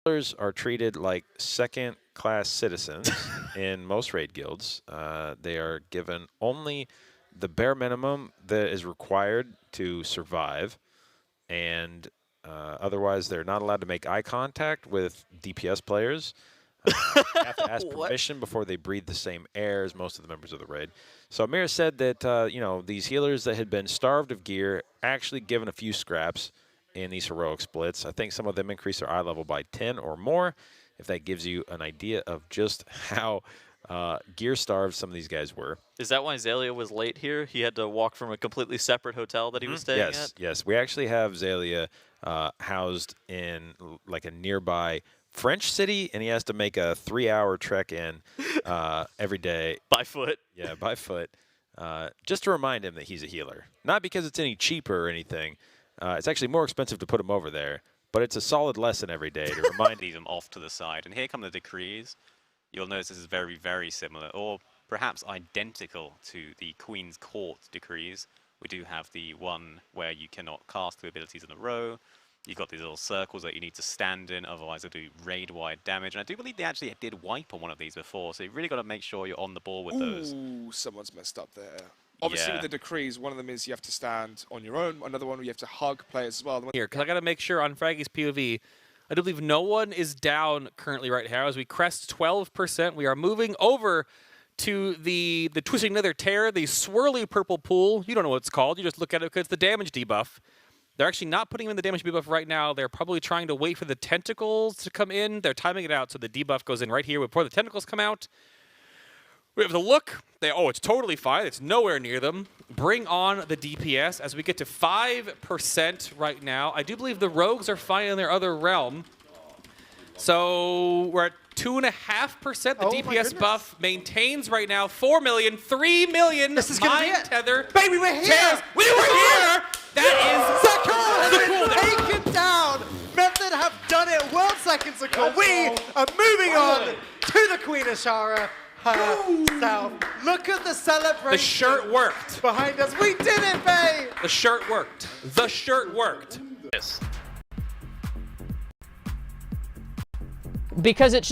Healers are treated like second-class citizens in most raid guilds. They are given only the bare minimum that is required to survive, and otherwise they're not allowed to make eye contact with DPS players. They have to ask permission before they breathe the same air as most of the members of the raid. So Amir said that these healers that had been starved of gear actually given a few scraps in these heroic splits. I think some of them increase their eye level by 10 or more, if that gives you an idea of just how gear starved some of these guys were. Is that why Zalia was late here? He had to walk from a completely separate hotel that he was staying at? Yes. We actually have Zalia housed in like a nearby French city, and he has to make a 3-hour trek in every day. By foot? Yeah, by foot. Just to remind him that he's a healer. Not because it's any cheaper or anything. It's actually more expensive to put him over there, but it's a solid lesson every day to remind Leave them off to the side. And here come the decrees. You'll notice this is very, very similar, or perhaps identical to the Queen's Court decrees. We do have the one where you cannot cast 2 abilities in a row. You've got these little circles that you need to stand in, otherwise they'll do raid-wide damage. And I do believe they actually did wipe on one of these before, so you've really got to make sure you're on the ball with those. Ooh, someone's messed up there. Obviously, with the decrees, one of them is you have to stand on your own. Another one, you have to hug players as well. Here, because I got to make sure on Fraggy's POV, I do believe no one is down currently right now. As we crest 12%, we are moving over to the Twisting Nether Tear, the swirly purple pool. You don't know what it's called. You just look at it because it's the damage debuff. They're actually not putting him in the damage debuff right now. They're probably trying to wait for the tentacles to come in. They're timing it out so the debuff goes in right here before the tentacles come out. We have the look. It's totally fine. It's nowhere near them. Bring on the DPS as we get to 5% right now. I do believe the rogues are fine in their other realm. So we're at 2.5%. The DPS buff maintains right now 4 million, 3 million. This is gonna be it. Tether. Baby, we're here. Tears. We were here. That is Take it down. Method have done it well seconds ago. We are moving on to the Queen Ashara herself. Look at the celebration. The shirt worked. Behind us. We did it, babe. The shirt worked. The shirt worked. Yes. Because it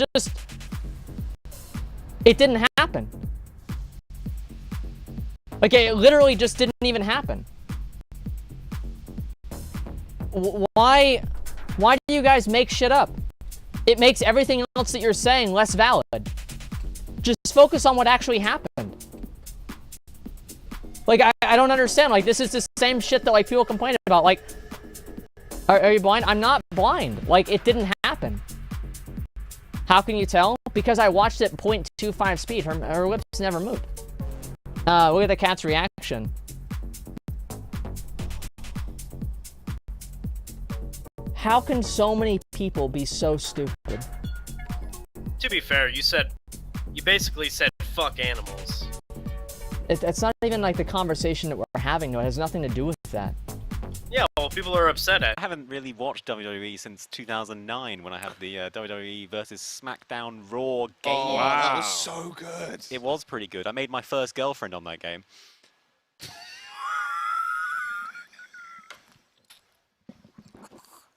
didn't happen. Like, it literally just didn't even happen. Why do you guys make shit up? It makes everything else that you're saying less valid. Just focus on what actually happened. Like, I don't understand. Like, this is the same shit that, like, people complain about. Like, are you blind? I'm not blind. Like, it didn't happen. How can you tell? Because I watched it 0.25 speed. Her lips never moved. Look at the cat's reaction. How can so many people be so stupid? To be fair, you basically said fuck animals. It's not even like the conversation that we're having, though. It has nothing to do with that. Yeah, well, people are upset at. I haven't really watched WWE since 2009 when I had the WWE versus SmackDown Raw game. Oh, wow. That was so good. It was pretty good. I made my first girlfriend on that game.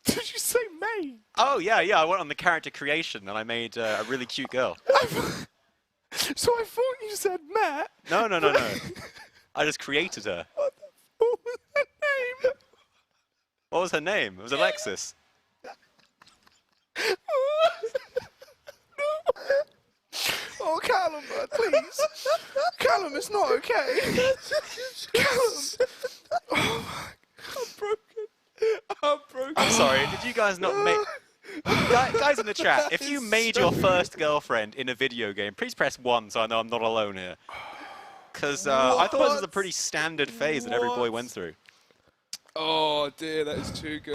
Did you say May? Oh, yeah. I went on the character creation and I made a really cute girl. So I thought you said Matt. No. I just created her. What was her name? What was her name? It was Alexis. Oh, Callum, please. Callum, it's not okay. Callum. Oh, I'm broken. I'm sorry, did you guys not make... Guys in the chat, if you made your first girlfriend in a video game, please press 1 so I know I'm not alone here. Because I thought this was a pretty standard phase that every boy went through. Oh, dear, that is too good.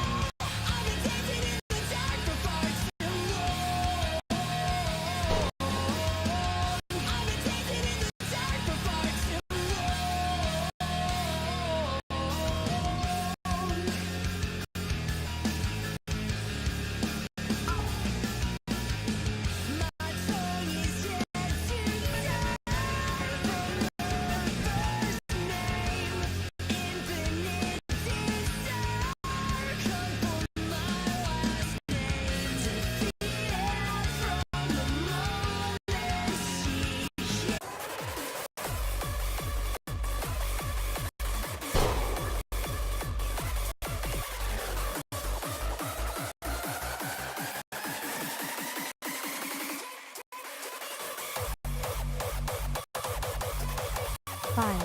5,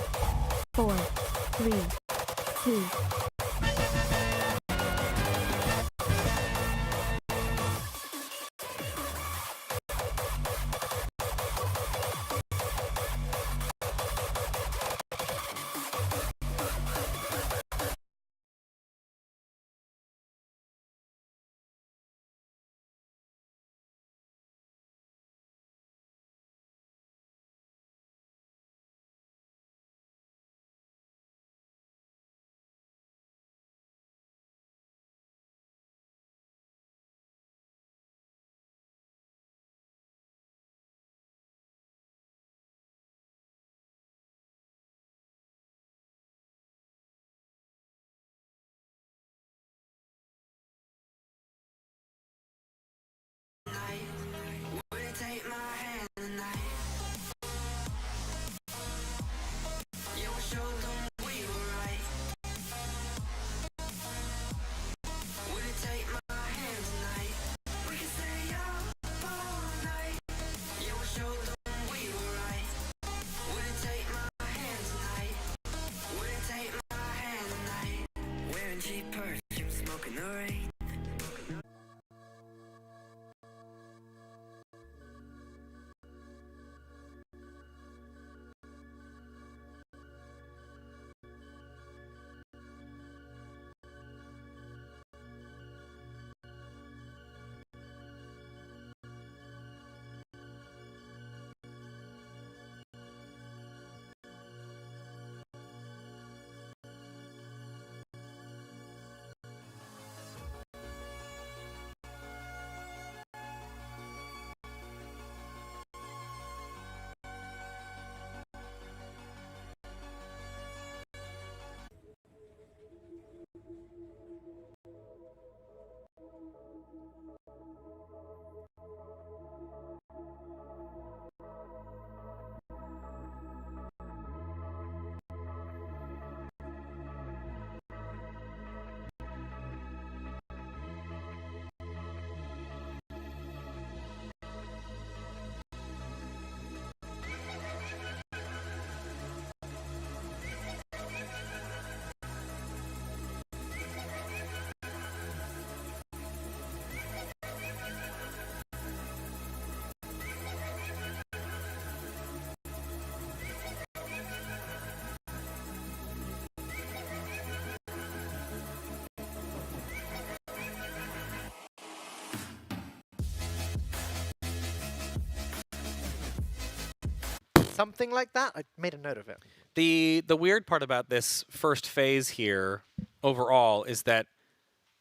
4, 3, 2. Something like that. I made a note of it. The weird part about this first phase here, overall, is that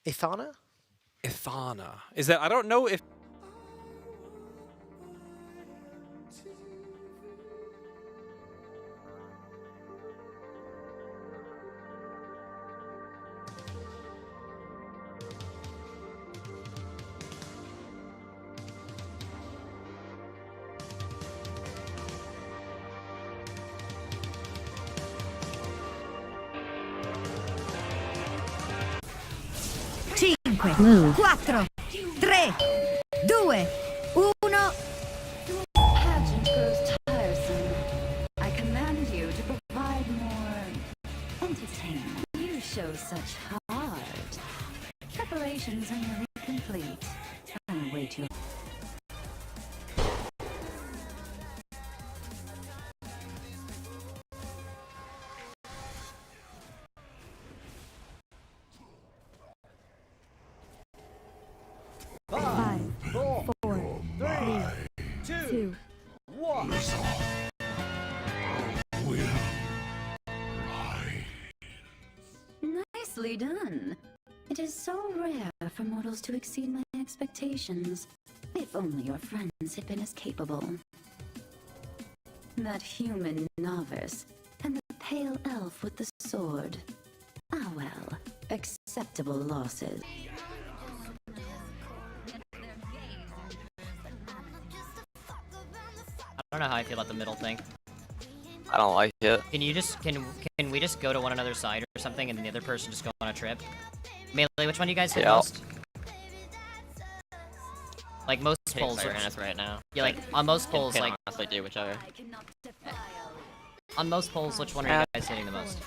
Ithana? Ithana is that I don't know if. Move. 4, 3, 2, 1. Pageant grows tiresome. I command you to provide more entertainment. You show such heart. Preparations are nearly complete. I'm way too. Five, 4, 3, 2, 1. Nicely done. It is so rare for mortals to exceed my expectations. If only your friends had been as capable. That human novice and the pale elf with the sword. Ah well, acceptable losses. I don't know how I feel about the middle thing. I don't like it. Can you just can we just go to one another's side or something, and then the other person just go on a trip? Melee, which one do you guys hit most? Like most polls are right now. Yeah, like on most polls, like honestly do whichever. On most polls, which one are you guys hitting the most?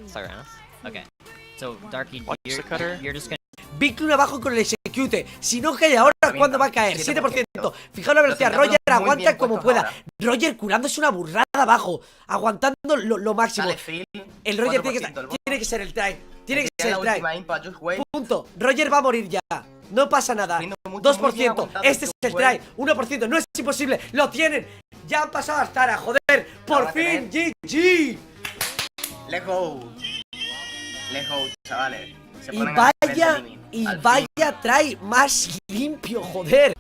Cyranos? Okay. So, Darky, you're just gonna... Victory abajo con el execute. Si no cae ahora, ¿cuándo va a caer? 7%. Fijaos la velocidad. Roger aguanta como pueda. Roger curándose una burrada abajo. Aguantando lo máximo. El Roger tiene que ser el try. Tiene que ser el try. Punto. Roger va a morir ya. No pasa nada. 2%. Este es el try. 1%. No es imposible. Lo tienen. Ya han pasado a Stara. Joder. Por fin. GG. Let's go. Let's go, chavales. Y vaya try más limpio, joder.